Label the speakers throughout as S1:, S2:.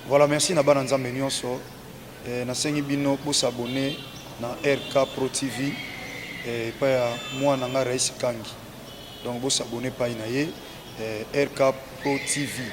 S1: Voilà, merci na bana nzambe nyonso. Nasengi bino pour s'abonner na RK Pro TV et pas ya moi nanga Rais Kangi. Donc pour s'abonner pas inaye RK Pro TV.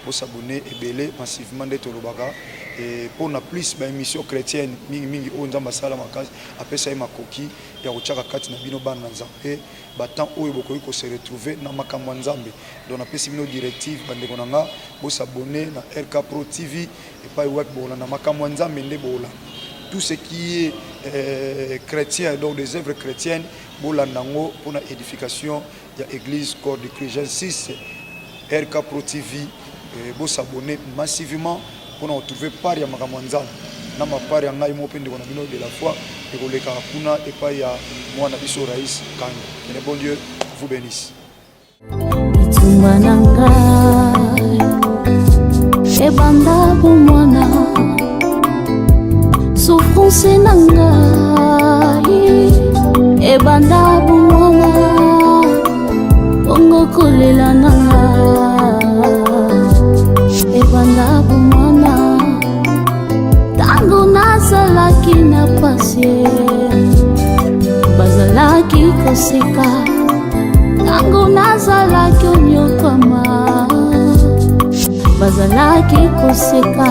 S1: Pour s'abonner et belé massivement de Tolobaka et pour na plus ba émission chrétienne mingi o nzamba sala makazi apesa ma koki ya kochaka kati na bino bana nzambe batant oyo bokoki ko se retrouver na makambo nzambe. Donc na pesi bino directive bande konanga pour s'abonner na RK Pro TV et pas web bola na makambo nzambe nde bola. Tout ce qui est chrétien, donc des œuvres chrétiennes, pour la édification de l'église corps de Christ. J'insiste, RK Pro TV, vous s'abonner massivement pour nous retrouver par Yamakamwanzan. Nous avons par Yangaïmo de la foi et pour les Karakuna et pas ya moi Nabiso Raïs Kang. Que le bon Dieu vous bénisse.
S2: Souffrance nangai ebanda bumwana bongo kolela nanga ebanda bumwana tango nazalaki na pasie bazalaki koseka tango nazalaki onyokama bazalaki koseka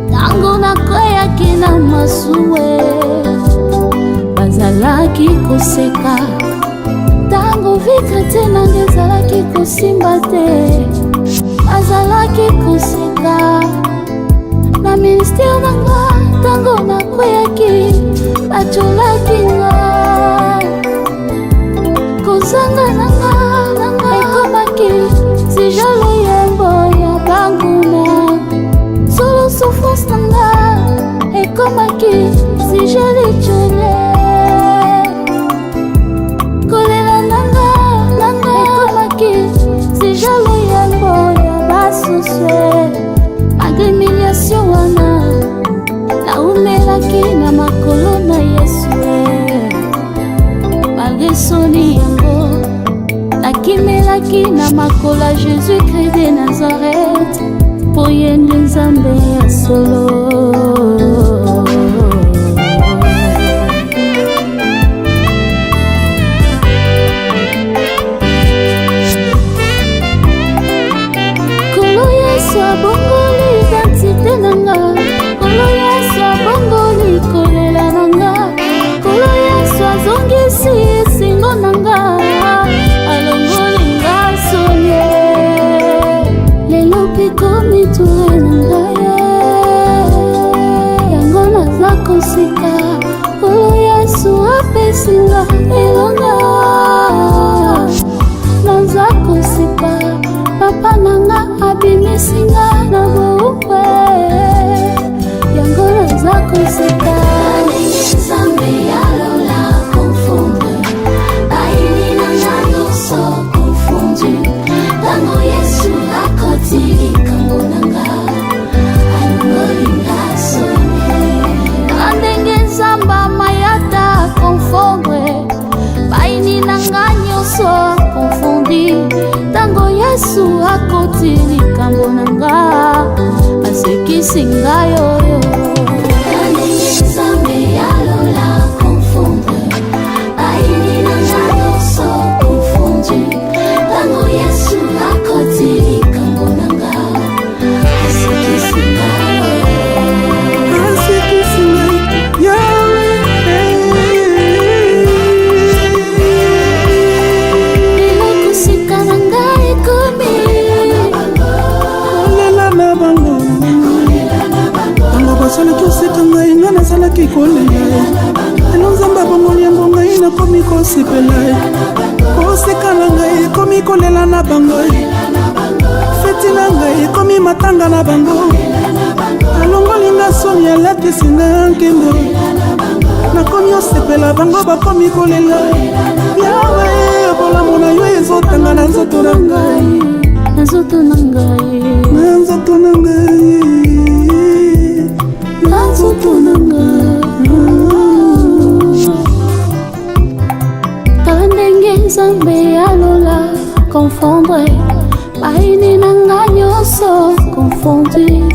S2: tango nakweyaki na masuwe bazalaki koseka tango vika te nanga ezalaki kosimba te bazalaki koseka na ministère nanga tango nakweyaki bacholaki nga kozanga nanga ekomaki si jalo yembo ya banguna solo souffrance nanga ekomaki si je l'ai kolela nanga ekomaki si je l'yembo ya basuswe malgré humiliation wana naumelaki na makolo na Yesu malgré soni yango nakimelaki na makolo ya Jésus-Christ de Nazareth po yende nzambe ya solo. Kolo Yesu abongoli identité nanga, kolo Yesu abongoli kolela nanga, kolo Yesu azongisi esengo nanga, alongoli nga sonye lelo pikomi ture nanga yango naza kosika kolo Yesu apesinga elonga naza kosika papa nanga abimisinga na boukwe yango naza kosika nzambe yalola confondre baini nanga nyonso confondu tango Yesu akoti likambo nanga alongolinga sonye ndenge nzamba mayata confondre baini nanga nyonso confondi tango Yesu akoti likambo nanga asekisi ngai oyo ndenge nzambe yalola confondre baini nanga nyonso confondi tango Yesu akoti likambo nanga asekisi ngai elokosika na ngai ekomi kolela na bango tango basalaki oseka ngai nga nazalaki kolela elo nzambe abongoli yango ngai nakomi kosepela koseka na ngai ekomi kolela na bango feti na ngai ekomi matanga na bango alongoli nga soni alatisi nga nkembo nakomi osepela bango bakomi kolela yawe bolamu na yo ezotanga na nzoto na ngai na nzoto na ngai na nzoto na ngai na nzoto na ngai tala ndenge nzambe alola confondre baini nanga nyonso confondu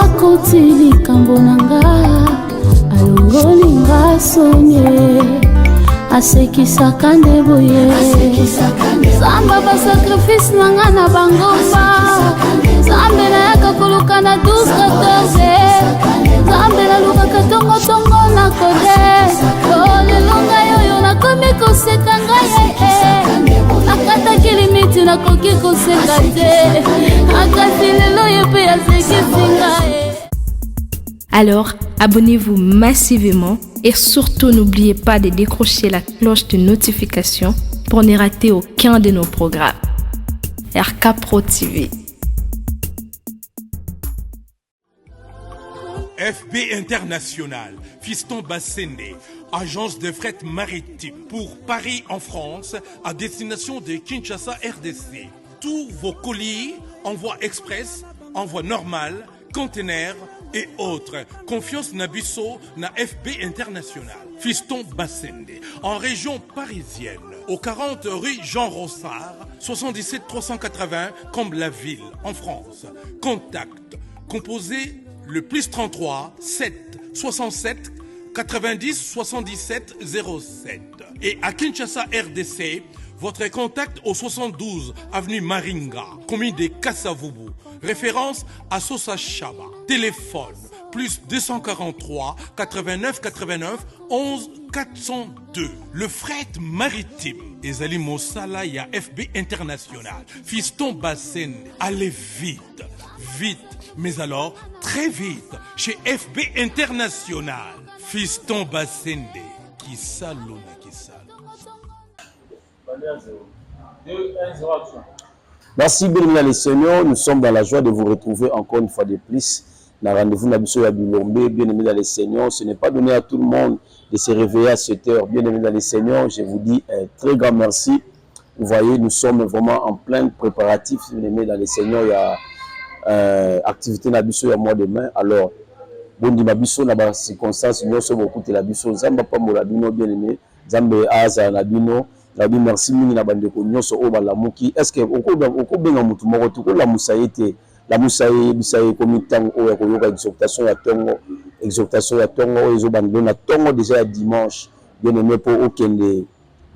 S3: akoti likambo nanga alongoli nga sonye asekisaka nde boye zamba basakrifise nanga na bangomba zambe nayaka koluka na 12-14 zambe nalukaka tongotongo na kode olelonga yoyo nakomi koseka ngai nakataki limiti nakoki koseka te akasi lelo ye mpe asekisi ngai.
S4: Alors, abonnez-vous massivement et surtout n'oubliez pas de décrocher la cloche de notification pour ne rater aucun de nos programmes. RK Pro TV.
S5: FB International, Fiston Bassende, agence de fret maritime pour Paris en France, à destination de Kinshasa RDC. Tous vos colis, envoi express, envoi normal, conteneurs et autres. Confiance Nabisso na FB International. Fiston Bassende, en région parisienne, au 40 rue Jean Rossard, 77 380 Comble-la-Ville, en France. Contact, composé le +33 7 67 90 77 07. Et à Kinshasa RDC, votre contact au 72 avenue Maringa, commune de Kassavubu. Référence à Sosa Chaba. Téléphone +243 89 89 11 402. Le fret maritime. Ezali Mosala ya FB International. Fiston Bassende. Allez vite, vite. Mais alors, très vite, chez FB International. Fiston Bassende. Qui salona, qui salona.
S6: Merci bien les seigneurs, nous sommes dans la joie de vous retrouver encore une fois de plus. Dans rendez-vous Nabiso ya Bilombe, bien aimé dans les seigneurs, ce n'est pas donné à tout le monde de se réveiller à cette heure. Bien aimé dans les seigneurs, je vous dis un très grand merci. Vous voyez, nous sommes vraiment en plein préparatif. Bien aimé dans les seigneurs, il y a activité Nabiso ya mois de mai. Alors, bon di Nabiso na ba circonstances, nous sommes beaucoup de Nabiso. Zamba pa molabino bien aimé, Zambe aza Nabino. Nabi merci mingi na bandeko nyonso o balamuki. Est-ce que oko benga mutu moko to la musaite la musaye bisaye komi tango o ya koyoka exhortation ya tongo ezo bando na tongo déjà ya dimanche bien aimé pour okende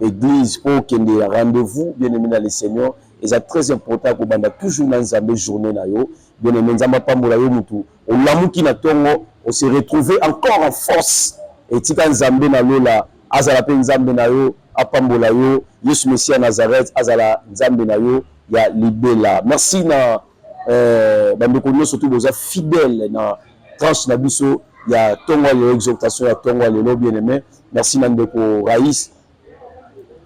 S6: église pour okende rendez-vous bien aimé dans le Seigneur et c'est très important ko banda toujours na nzambe journée na yo bien aimé nzamba pambola yo mutu o lamuki na tongo on se retrouver encore en force et tika nzambe na lola azala pe nzambe na yo apambola yo Yesu Messia Nazareth azala nzambe na yo ya libela. Merci na bandeko nyonso tout boza fidèle na tranche na biso ya tongo le exhortation ya tongo le bien aimé. Merci na ndeko Raïs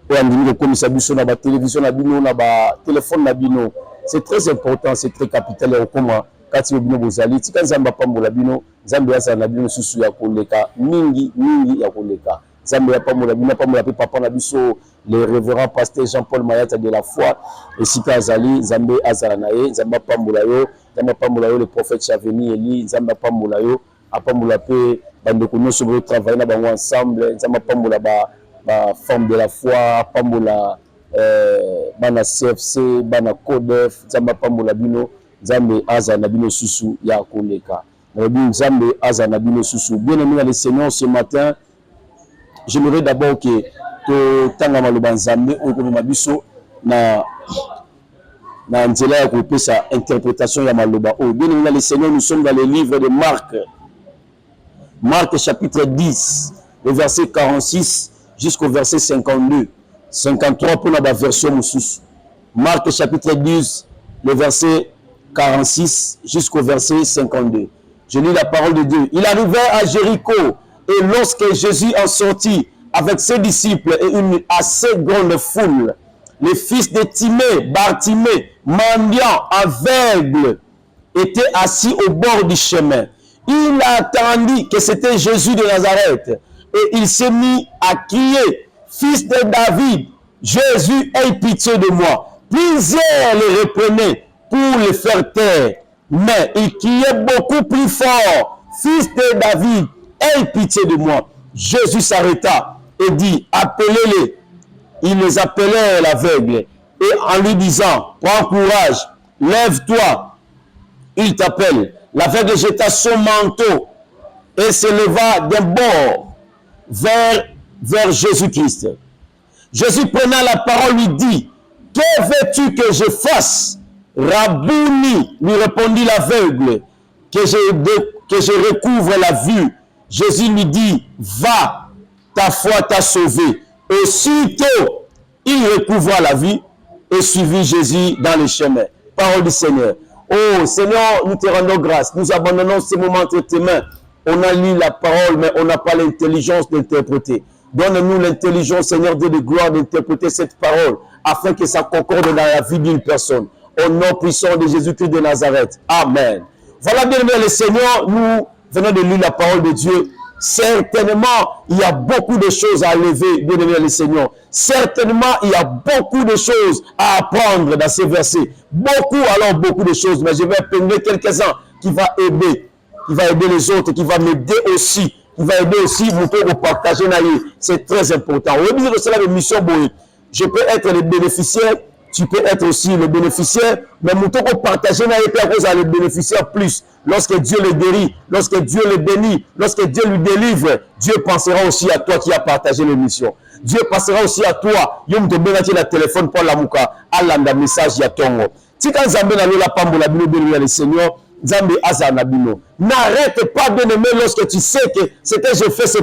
S6: o andimi ko komisa biso na ba télévision na bino na ba téléphone na bino. C'est très important, c'est très capital et comment kati yo bino bozali tika nzamba pambola bino nzambe ya na bino susu ya koleka mingi ya koleka. Zambe ya pamola bina pamola pe papa na biso le révérend pasteur Jean-Paul Mayata de la foi et sika azali Zambe azala naye Zamba pamola yo le prophète Chaveni Eli Zamba pamola yo apamola pe bandeko nyonso bo travailler na bango ensemble Zamba pamola ba femme de la foi pamola bana CFC bana CODEF Zamba pamola bino Zambe azala na bino susu ya koleka na Zambe azala na bino susu. Bien aimé les seigneurs, ce matin j'aimerais d'abord que tanga maloba nzambe okomema biso na nzela ya kopesa interprétation ya maloba o. Bien aimé les seigneurs, nous sommes dans le livre de Marc chapitre 10 le verset 46 jusqu'au verset 52 53 pour la version mosusu. Marc chapitre 10 le verset 46 jusqu'au verset 52. Je lis la parole de Dieu. Il arrivait à Jéricho. Et lorsque Jésus en sortit avec ses disciples et une assez grande foule, les fils de Timée, Bartimée, mendiant, aveugle, étaient assis au bord du chemin. Il attendit que c'était Jésus de Nazareth et il s'est mis à crier, « Fils de David, Jésus, aie pitié de moi. » Plusieurs le reprenaient pour le faire taire, mais il criait beaucoup plus fort, « Fils de David, aie pitié de moi. » Jésus s'arrêta et dit, appelez-les. Ils les appelèrent l'aveugle et en lui disant, prends courage, lève-toi. il t'appelle. L'aveugle jeta son manteau et se leva d'un bord vers Jésus-Christ. Jésus prenant la parole lui dit, « Que veux-tu que je fasse ?» Rabouni, lui répondit l'aveugle, que je recouvre la vue. Jésus lui dit, « Va, ta foi t'a sauvé. » Aussitôt, il recouvra la vue et suivit Jésus dans les chemins. Parole du Seigneur. Oh Seigneur, nous te rendons grâce. Nous abandonnons ces moments entre tes mains. On a lu la parole, mais on n'a pas l'intelligence d'interpréter. Donne-nous l'intelligence, Seigneur Dieu de gloire, d'interpréter cette parole, afin que ça concorde dans la vie d'une personne. Au nom puissant de Jésus-Christ de Nazareth. Amen. Voilà, bien aimé le Seigneur, nous venons de lire la parole de Dieu. Certainement, il y a beaucoup de choses à lever, bien aimé le Seigneur. Certainement, il y a beaucoup de choses à apprendre dans ces versets. Beaucoup de choses, mais je vais prendre quelques-uns qui vont aider. Qui va aider les autres, qui va m'aider aussi. Qui va aider aussi, vous pouvez partager. C'est très important. Au début de cela, mission, je peux être le bénéficiaire. Tu peux être aussi le bénéficiaire, mais nous devons partager le bénéficiaire plus. Lorsque Dieu le guérit, lorsque Dieu le bénit, lorsque Dieu lui délivre, Dieu pensera aussi à toi qui as partagé l'émission. Dieu passera aussi à toi. Yom te benati la téléphone pour la mouka, à l'anda message ya tongo. Si quand Zambé n'a la pambo la bino le Seigneur, Zambé azanabino. N'arrête pas de m'aimer lorsque tu sais que ce que je fais c'est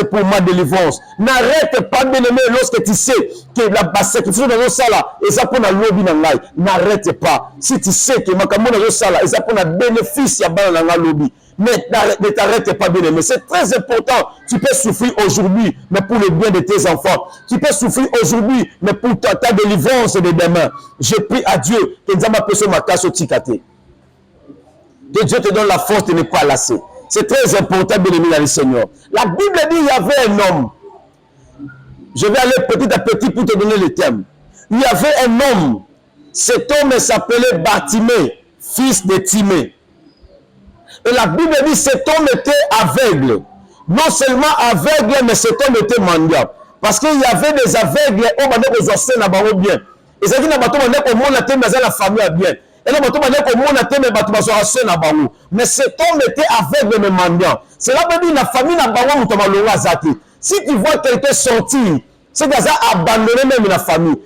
S6: pour ma délivrance. N'arrête pas de m'aimer lorsque tu sais que la sacrifice dans nos salas et ça pour la lobby dans l'ail. N'arrête pas. Si tu sais que ma camon dans nos salas et ça pour la bénéfice ya dans la lobby. Mais ne t'arrête pas bien aimer. C'est très important. Tu peux souffrir aujourd'hui, mais pour le bien de tes enfants. Tu peux souffrir aujourd'hui, mais pour ta délivrance de demain. Je prie à Dieu que nous avons ma casse au tikate. Que Dieu te donne la force de ne pas lasser. C'est très important, bien aimé dans le Seigneur. La Bible dit qu'il y avait un homme. Je vais aller petit à petit pour te donner le thème. Il y avait un homme. Cet homme s'appelait Bartimée, fils de Timée. Et la Bible dit que cet homme était aveugle. Non seulement aveugle, mais cet homme était mendiant. Parce qu'il y avait des aveugles, on m'a dit que je bien. Et c'est qu'il y a la famille bien. Mais cet homme était aveugle mais mendiant. Cela veut dire que la famille n'a pas de. Si tu vois quelqu'un sortir, c'est que ça a abandonné même la famille.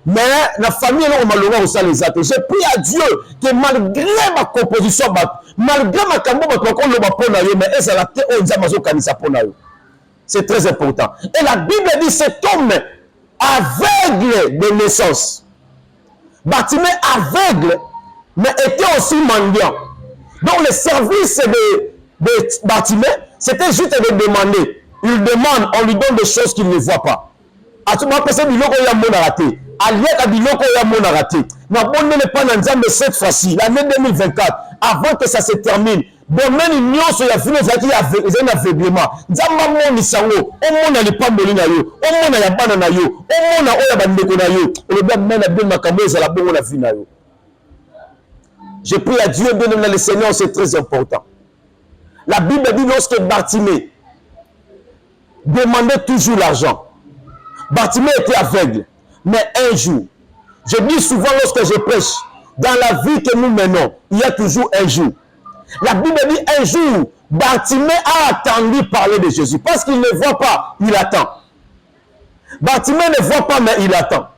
S6: Mais la famille est aussi les athées. Je prie à Dieu que malgré ma composition, malgré ma c'est très important. Et la Bible dit cet homme aveugle de naissance. Bartimée aveugle, mais était aussi mendiant. Donc le service de Bartimée, c'était juste de demander. Il demande, on lui donne des choses qu'il ne voit pas. À tout moment, c'est biloko ya mona raté. Aliaka biloko ya mona raté. Na bonne ne pas dans Nzambe cette fois-ci, l'année 2024, avant que ça se termine. Domaine nyonso ya fino zaki ya aveuglement. Nzamba moni sango, o mona le pamboli na yo, o mona ya bana na yo, o mona oya bandeko na yo. Le bien mena bien makambo za la bongo na vie na yo. Je prie à Dieu, bien aimé le Seigneur, c'est très important. La Bible dit lorsque Bartimée demandait toujours l'argent. Bartimée était aveugle. Mais un jour, je dis souvent lorsque je prêche, dans la vie que nous menons, il y a toujours un jour. La Bible dit un jour, Bartimée a attendu parler de Jésus. Parce qu'il ne voit pas, il attend. Bartimée ne voit pas, mais il attend.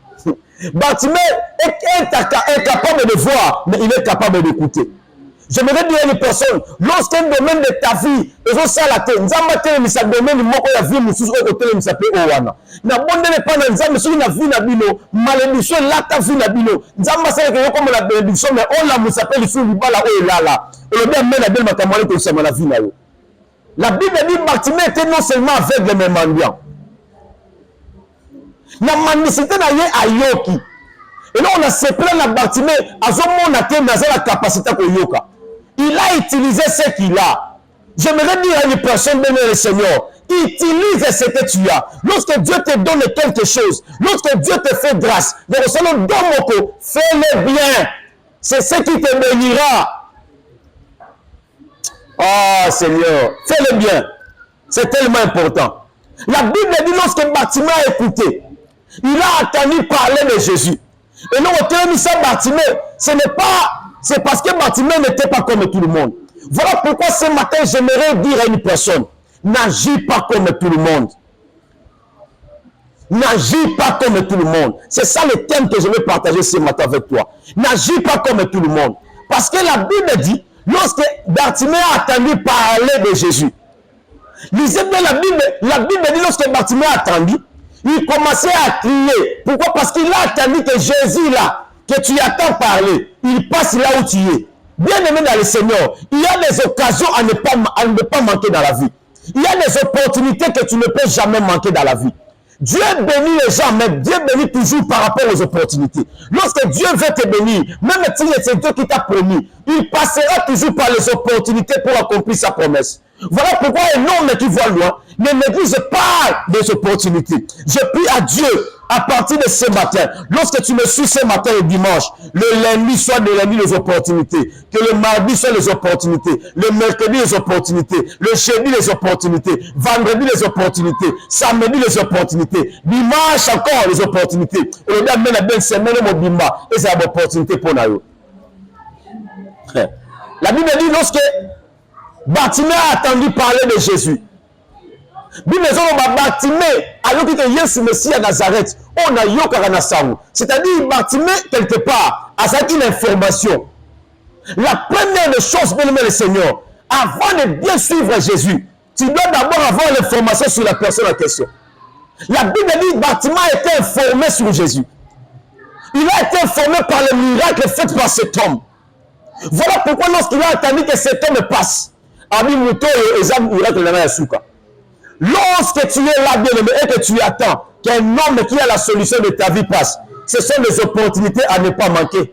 S6: Bartimée est capable de voir, mais il est capable d'écouter. J'aimerais dire à une personne, lorsqu'un domaine de ta vie, ils ont ça la tête, nous avons mis ça domaine, nous avons vu, nous avons côté, nous avons Owana. Nous avons pas dans nous avons sur la vie na bino, malédiction là ta vie na bino. Nous avons ça que comme la bénédiction, mais on l'a nous s'appelle sur le bala ou là. Et le bien même la belle matamale que c'est la vie na yo. La Bible dit Bartimée était non seulement aveugle mais mendiant. La manicité na yé ayoki. Et là on a séparé la Bartimée, à ce moment on a la capacité de yoka. Il a utilisé ce qu'il a. J'aimerais dire à une personne, béni le Seigneur, utilise ce que tu as. Lorsque Dieu te donne quelque chose, lorsque Dieu te fait grâce, fais-le bien. C'est ce qui te bénira. Oh Seigneur, fais-le bien. C'est tellement important. La Bible dit lorsque Bartimée a écouté, il a attendu parler de Jésus. Et nous, on a mis ça Bartimée. Ce n'est pas, c'est parce que Bartimée n'était pas comme tout le monde. Voilà pourquoi ce matin, j'aimerais dire à une personne, n'agis pas comme tout le monde. N'agis pas comme tout le monde. C'est ça le thème que je vais partager ce matin avec toi. N'agis pas comme tout le monde. Parce que la Bible dit, lorsque Bartimée a attendu parler de Jésus, lisez bien la Bible dit lorsque Bartimée a attendu, il commençait à crier. Pourquoi? Parce qu'il a attendu que Jésus là, que tu attends parler, il passe là où tu es. Bien aimé dans le Seigneur, il y a des occasions à ne pas manquer dans la vie. Il y a des opportunités que tu ne peux jamais manquer dans la vie. Dieu bénit les gens, mais Dieu bénit toujours par rapport aux opportunités. Lorsque Dieu veut te bénir, même si c'est Dieu qui t'a promis, il passera toujours par les opportunités pour accomplir sa promesse. Voilà pourquoi un homme qui voit loin ne néglige pas des opportunités. Je prie à Dieu à partir de ce matin, lorsque tu me suis ce matin et dimanche, le lundi soit de lundi les opportunités, que le mardi soit les opportunités, le mercredi les opportunités, le jeudi les opportunités, vendredi les opportunités, samedi les opportunités, dimanche encore les opportunités. Et là, même la belle semaine, mon bimba, et c'est l'opportunité pour nous. La Bible dit lorsque Bartimée a attendu parler de Jésus. C'est-à-dire, Bartimée, quelque part, a ça une information. La première des choses, bien aimé le Seigneur, avant de bien suivre Jésus, tu dois d'abord avoir l'information sur la personne en question. La Bible dit Bartimée a été informé sur Jésus. Il a été informé par le miracle fait par cet homme. Voilà pourquoi lorsqu'il a attendu que cet homme passe, lorsque tu es là, bien-aimé, et que tu attends qu'un homme qui a la solution de ta vie passe, ce sont des opportunités à ne pas manquer.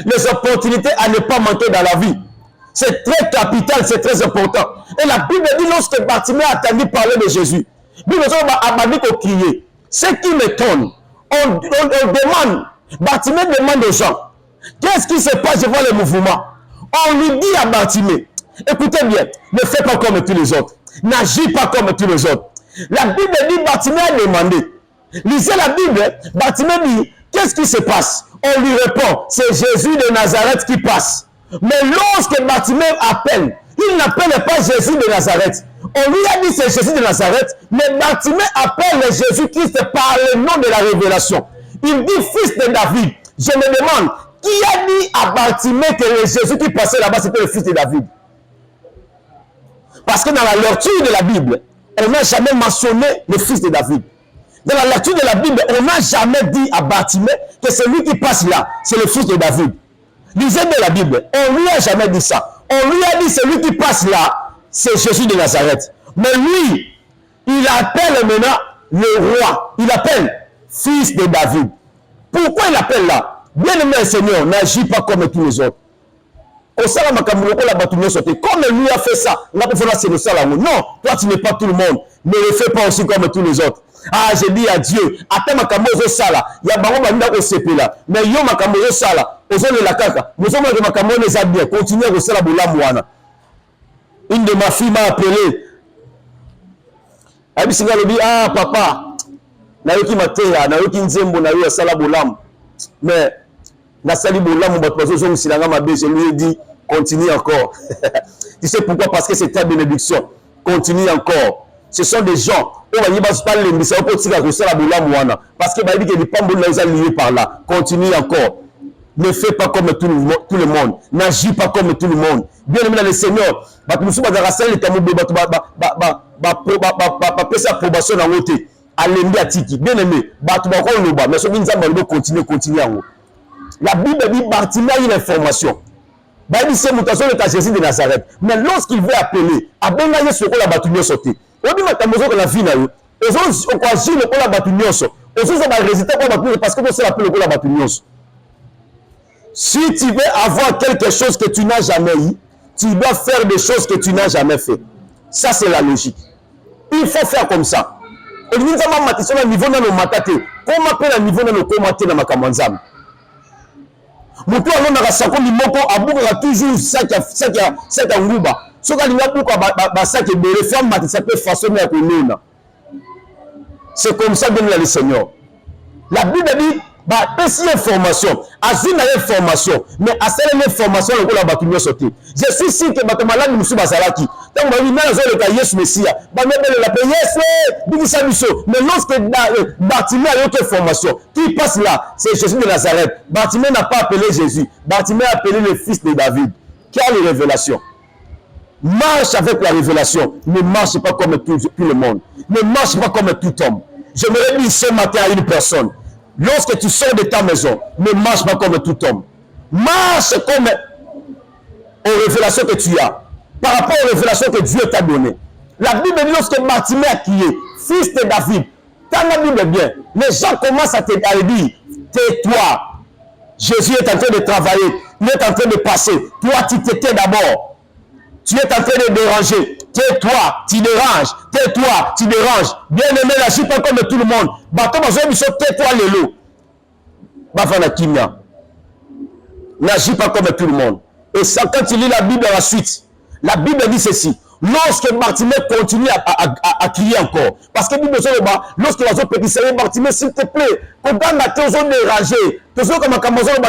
S6: Les opportunités à ne pas manquer dans la vie. C'est très capital, c'est très important. Et la Bible dit, lorsque Bartimée a attendu parler de Jésus, ce qui m'étonne, on demande, Bartimée demande aux gens, qu'est-ce qui se passe devant le mouvement? On lui dit à Bartimée, écoutez bien, ne fais pas comme tous les autres. N'agis pas comme tous les autres. La Bible dit, Bartimée a demandé. Lisez la Bible, Bartimée dit, qu'est-ce qui se passe? On lui répond, c'est Jésus de Nazareth qui passe. Mais lorsque Bartimée appelle, il n'appelle pas Jésus de Nazareth. On lui a dit c'est Jésus de Nazareth, mais Bartimée appelle Jésus-Christ par le nom de la révélation. Il dit fils de David. Je me demande, qui a dit à Bartimée que le Jésus qui passait là-bas c'était le fils de David? Parce que dans la lecture de la Bible, on n'a jamais mentionné le fils de David. Dans la lecture de la Bible, on n'a jamais dit à Bartimée que celui qui passe là, c'est le fils de David. Lisez bien la Bible, on ne lui a jamais dit ça. On lui a dit celui qui passe là, c'est Jésus de Nazareth. Mais lui, il appelle maintenant le roi. Il appelle fils de David. Pourquoi il appelle là? Bien aimé le Seigneur, n'agis pas comme tous les autres. Comme lui a fait ça, non, toi tu n'es pas tout le monde, ne le fais pas aussi comme tous les autres. Ah, j'ai dit à Dieu, attends ma camozo sala, il y a beaucoup de gens qui là, mais yo ma camozo sala, aux hommes de la caca, nous sommes de ma camozo les bien, continuez à sala boula mouana. Une de ma fille m'a appelé. Elle dit, ah papa, nayoki matéa, nayoki nzembo, nayoki sala boulam, mais je lui ai dit, continue encore. Tu sais pourquoi? Parce que c'est ta bénédiction. Continue encore. Ce sont des gens, parce que lié par là. Continue encore. Ne fais pas comme tout le monde. N'agis pas comme tout le monde. Bien aimé dans le Seigneur, bien aimé, continue en haut. La Bible dit Bartimée a une information. Il dit c'est mutation de Jésus de Nazareth. Mais lorsqu'il veut appeler, Abenga ce qu'on a battu sauté. On dit que la vie n'a eu. On croit que on a battu nyoso. On sait que le résultat qu'on a battu parce que on s'est appelé qu'on a battu nyoso. Si tu veux avoir quelque chose que tu n'as jamais eu, tu dois faire des choses que tu n'as jamais fait. Ça c'est la logique. Il faut faire comme ça. Et nous avons matisé le niveau dans nos matate. Comment appeler le niveau dans nos commentaires dans ma kamanzam? Mutu alona sako limoko abuka toujours sac à nguba. Soka linga buka ba sac et bele femme matisa peut façonner à konona. C'est comme ça donne le Seigneur. La Bible dit Bah, si information, azina information, mais à cette information, on va battre sauter. Je suis sûr que Batamalak nous sommes à Salaki. Tant que nous avons le cas Yesu Messia, bah mais la paix Yesu, mais lorsque Bartimée a eu autre information, qui passe là, c'est Jésus de Nazareth. Bartimée n'a pas appelé Jésus, Bartimée a appelé le fils de David. Quelle révélation? Marche avec la révélation, ne marche pas comme tout le monde, ne marche pas comme tout homme. J'aimerais dire ce matin à une personne. Lorsque tu sors de ta maison, ne marche pas comme tout homme. Marche comme aux révélations que tu as. Par rapport aux révélations que Dieu t'a données. La Bible dit lorsque Bartimée a crié, fils de David, t'as la Bible bien. Les gens commencent à te dire, tais-toi. Jésus est en train de travailler. Il est en train de passer. Toi, tu t'étais d'abord. Tu es en train de déranger. Tais-toi, tu déranges. Tais-toi, tu déranges. Bien-aimé, n'agis pas comme tout le monde. Tais-toi, Lélo. N'agis pas comme tout le monde. Et ça, quand tu lis la Bible à la suite, la Bible dit ceci. Lorsque Bartimée continue à crier encore, parce que la Bible dit, lorsque les autres pétissent, Bartimée, s'il te plaît, quand tu as dérangé, tu as comme aveugle,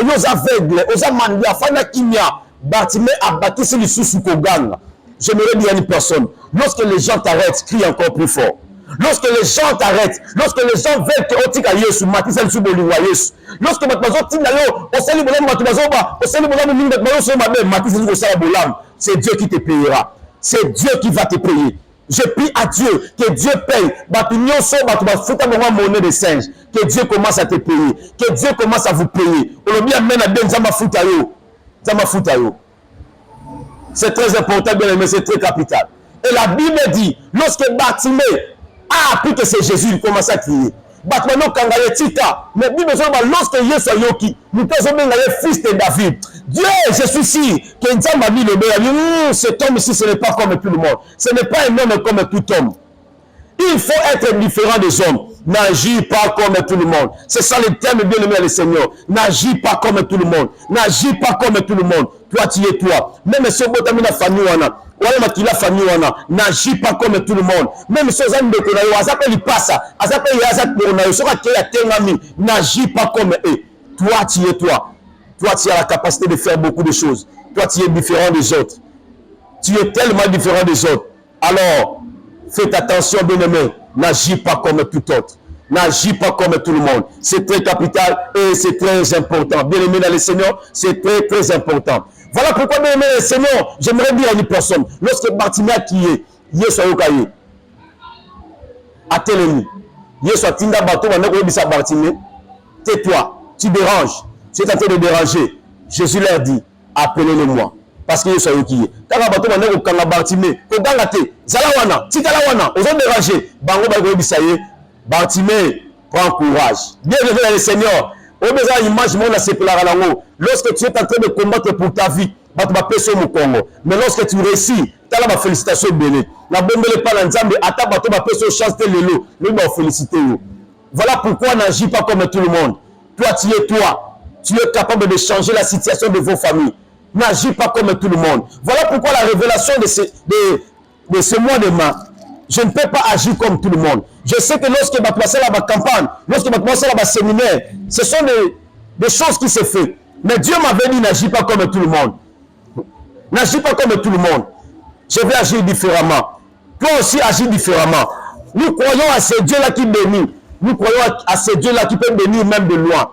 S6: Bartimée a battu sur les sous Koganga. J'aimerais dire à une personne, lorsque les gens t'arrêtent, crie encore plus fort. Lorsque les gens t'arrêtent, lorsque les gens veulent que tu aies Yesu, lorsque c'est Dieu qui te payera. C'est Dieu qui va te payer. Je prie à Dieu que Dieu paye. Monnaie de singe. Que Dieu commence à te payer. Que Dieu commence à vous payer. C'est très important, bien aimé, c'est très capital. Et la Bible dit, lorsque Bartimée a appris que c'est Jésus, il commence à crier. Mais lorsque Yesu Yoki, nous sommes fils de David. Dieu, je suis sûr que cet homme ici, ce n'est pas comme tout le monde. Ce n'est pas un homme comme tout homme. Il faut être différent des hommes. N'agis pas comme tout le monde. C'est ça le terme bien aimé le Seigneur. N'agis pas comme tout le monde. N'agis pas comme tout le monde. Toi, tu es toi. Même si tu as famille, n'agis pas comme tout le monde. Même si tu as n'agis pas comme eux. Toi, tu es toi. Toi, tu as la capacité de faire beaucoup de choses. Toi, tu es différent des autres. Tu es tellement différent des autres. Alors, faites attention, bien-aimé. N'agis pas comme tout autre. N'agis pas comme tout le monde. C'est très capital et c'est très important. Bien-aimé dans le Seigneur, c'est très, très important. Voilà pourquoi, bien-aimé dans le Seigneur, j'aimerais dire à une personne, lorsque Bartimée a crié, Yesu Ayokaye, à Télémi, Yesu Atinda Bato, Bartimée, tais-toi, tu déranges, tu es en train de déranger. Jésus leur dit, appelez-le-moi. Parce que Yesu Ayokaye. Quand Bato, Bartimée, Zalawana, Tikalawana, aux autres dérangés, Bango Bago Bisaye, Bartimée, prends courage. Bien aimé dans le Seigneur. Lorsque tu es en train de combattre pour ta vie, mais lorsque tu réussis, tu as la félicitation bénie. La bonne pas l'ensemble, attends, tu as chance de l'élo. Lui va féliciter. Voilà pourquoi n'agis pas comme tout le monde. Toi, tu es toi. Tu es capable de changer la situation de vos familles. N'agis pas comme tout le monde. Voilà pourquoi la révélation de ce mois de mars, je ne peux pas agir comme tout le monde. Je sais que lorsque je vais passer la campagne, lorsque je vais passer la séminaire, ce sont des choses qui se font. Mais Dieu m'avait dit, n'agis pas comme tout le monde. N'agis pas comme tout le monde. Je vais agir différemment. Toi aussi, agis différemment. Nous croyons à ce Dieu-là qui bénit. Nous croyons à ce Dieu-là qui peut bénir même de loin.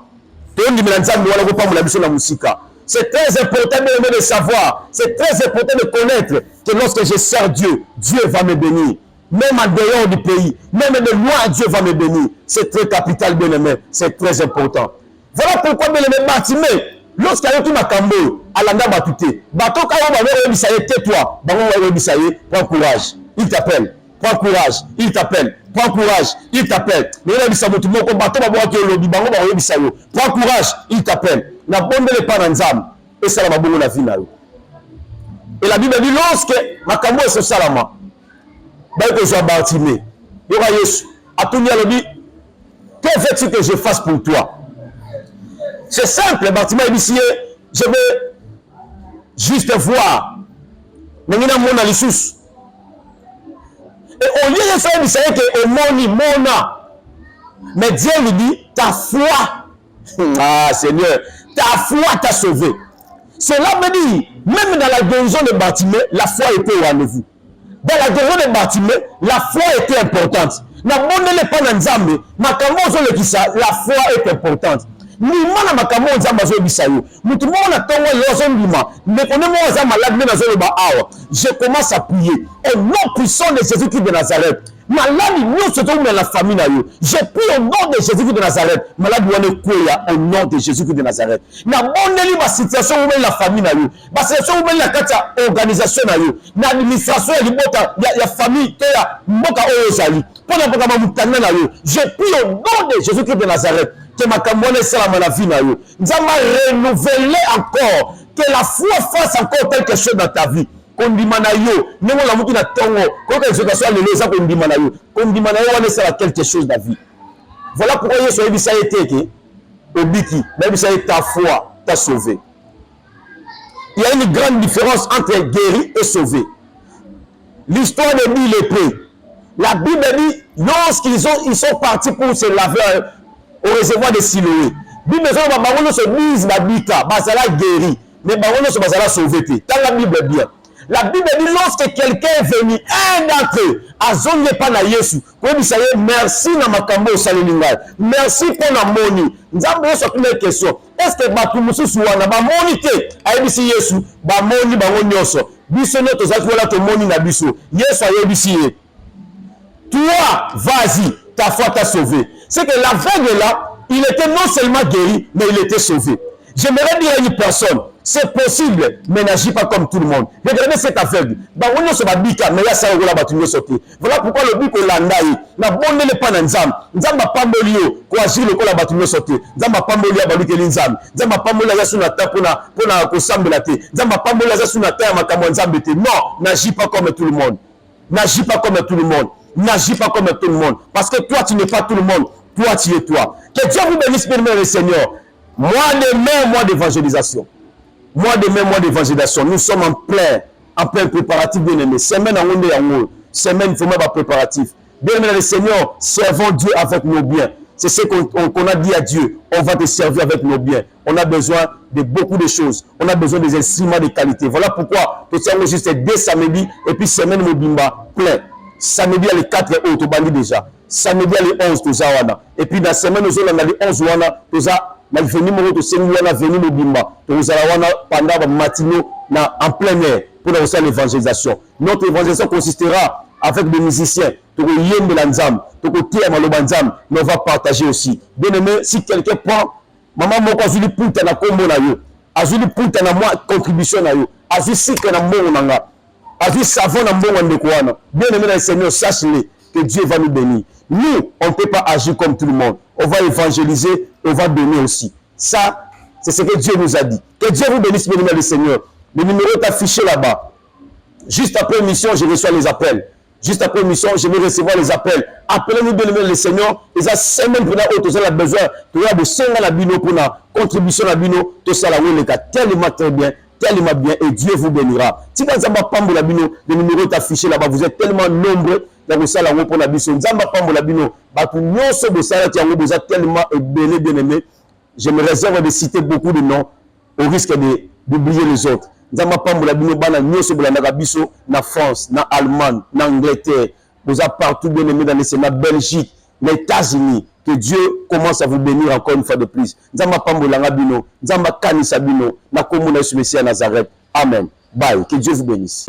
S6: C'est très important de savoir. C'est très important de connaître que lorsque je sers Dieu, Dieu va me bénir. Même en dehors du pays, même de loin, Dieu va me bénir. C'est très capital, bien aimé. C'est très important. Voilà pourquoi, bien aimé, Bartimée, lorsqu'il y a tout ma cambo, Alanda Batouté, Bato Kawa, tais-toi, prends courage. Il t'appelle. Prends courage. Il t'appelle. Prends courage. Il t'appelle. Prends courage. Il t'appelle. La bombe n'est pas dans l'âme. Et ça va beaucoup la vie. Et la Bible dit, lorsque ma cambo est ce salama, que je Bartimée, il y aura Yesu. A tout le dit, que veux-tu que je fasse pour toi? C'est simple, Bartimée dit, je veux juste voir. Mais il y a mon alissus. Et au lieu de faire que au moni, mona, mais Dieu lui dit, ta foi Ah Seigneur, ta foi t'a sauvé. Cela veut dire, même dans la guérison de Bartimée, la foi était au rendez-vous. Dans la guérison de Bartimée, la foi était importante. Na bonne pas dans Nzambe, makambo zo le ça, la foi est importante. Ni mana makambo Nzambe zo bisa yo. Mutu mo na tongo yo zo ndima. Mais on est mo za malade mais na zo le ba awa. Je commence à prier au nom puissant de Jésus-Christ de Nazareth. Malade nous se trouve dans la famille na yo. Je prie au nom de Jésus-Christ de Nazareth. Malade wane koya au nom de Jésus-Christ de Nazareth. Na bonne ba situation où la famille na yo. Ba situation où la kata organisation na yo. Na administration ya libota ya famille to ya mboka oyo zali. Pour la boka mutana na yo. Je prie au nom de Jésus-Christ de Nazareth. Que ma camone salama la vie na yo. Nous allons renouveler encore. Que la foi fasse encore quelque chose dans ta vie. Kondimana yo, nengo la mutu na tongo, quand que je soit le lesa kondimana yo, kondimana yo wane sera quelque chose dans la vie. Voilà pourquoi Yesu a dit ça été que obiki, même ça ta foi t'a sauvé. Il y a une grande différence entre guéri et sauvé. L'histoire de Bill et Pré. La Bible dit lorsqu'ils sont partis pour se laver au réservoir de Siloé. Bible dit babango se mise la bika, bazala guéri, mais babango se bazala sauvé. Dans la Bible bien. La Bible dit lorsque quelqu'un est venu, un d'entre eux, a zonné pas na Yesu. Merci na makambo salininga. Merci pour la moni. Nous avons une question. Est-ce que Batumusu Suwana, ba moni te, a yebisi Yesu, ba moni ba nyoso. Biso ne to zaki wala to moni na biso. Yesu a yebisi ye. Toi, vas-y, ta foi t'a sauvé. C'est que l'aveugle là, il était non seulement guéri, mais il était sauvé. J'aimerais dire à une personne, c'est possible, mais n'agis pas comme tout le monde. Regardez cet aveugle. Voilà pourquoi le but que l'andaï, la bonne n'est pas dans Nzam. Nzam n'a pas molio, quoi agir le col à bâtiment sauté. Nzam n'a pas molio à baluke l'Inzam. Nzam n'a pas molio à son attaque pour la sambe la thé. Nzam n'a pas molio à son attaque à ma camon Nzam. Non, n'agis pas comme tout le monde. N'agis pas comme tout le monde. N'agis pas comme tout le monde. Parce que toi, tu n'es pas tout le monde. Toi, tu es toi. Que Dieu vous bénisse, bien le Seigneur. Mois de mai, mois d'évangélisation. Mois de mai, mois d'évangélisation. Nous sommes en plein préparatif, bien aimé. Semaine en haut et en haut. Semaine, il faut même un préparatif. Bien aimé, le Seigneur, servons Dieu avec nos biens. C'est ce qu'on a dit à Dieu. On va te servir avec nos biens. On a besoin de beaucoup de choses. On a besoin des instruments de qualité. Voilà pourquoi nous sommes juste dès samedi et puis semaine Mobimba plein. Samedi, il y a les 4 août, au Bali déjà. Samedi, il y a les 11, tout ça. Et puis dans la semaine, nous avons les 11 tout ça. Nous avons venu Mobimba. Nous avons pendant le matin en plein air pour l'évangélisation. Notre évangélisation consistera avec des musiciens. Nous va partager aussi. Bien aimé, si quelqu'un prend, maman, moi, quand je lui pousse na combo na yo, je lui pousse na moi contribution na yo, je lui sik na mbongo nanga, je lui savon na mbongo ndekwana. Bien aimé, le Seigneur, sache-le que Dieu va nous bénir. Nous, on ne peut pas agir comme tout le monde. On va évangéliser, on va donner aussi. Ça, c'est ce que Dieu nous a dit. Que Dieu vous bénisse, bien aimé, le Seigneur. Le numéro est affiché là-bas. Juste après l'émission, je reçois les appels. Juste après l'émission, je vais recevoir les appels. Appelez-nous bien aimé le Seigneur. Et ça, c'est même pour nous, vous avez besoin de 5 ans pour la contribution à Bino. Tout ça, tellement très bien. Tellement bien. Et Dieu vous bénira. Si vous avez pas le numéro est affiché là-bas. Vous êtes tellement nombreux. Dans ça, là, pour la biso. Vous avez pas le Bino. Vous êtes tellement béni, bien aimé. Je me réserve de citer beaucoup de noms au risque d'oublier les autres. Nous avons pas la bino bana nyoso bula na biso na France, na Allemagne, na Angleterre, vous avez partout bien aimé dans les Belgique, les États-Unis. Que Dieu commence à vous bénir encore une fois de plus. Nous avons pas la bino, nous avons kanisa bino, na komuna Yesu Messia Nazareth. Amen. Bye. Que Dieu vous bénisse.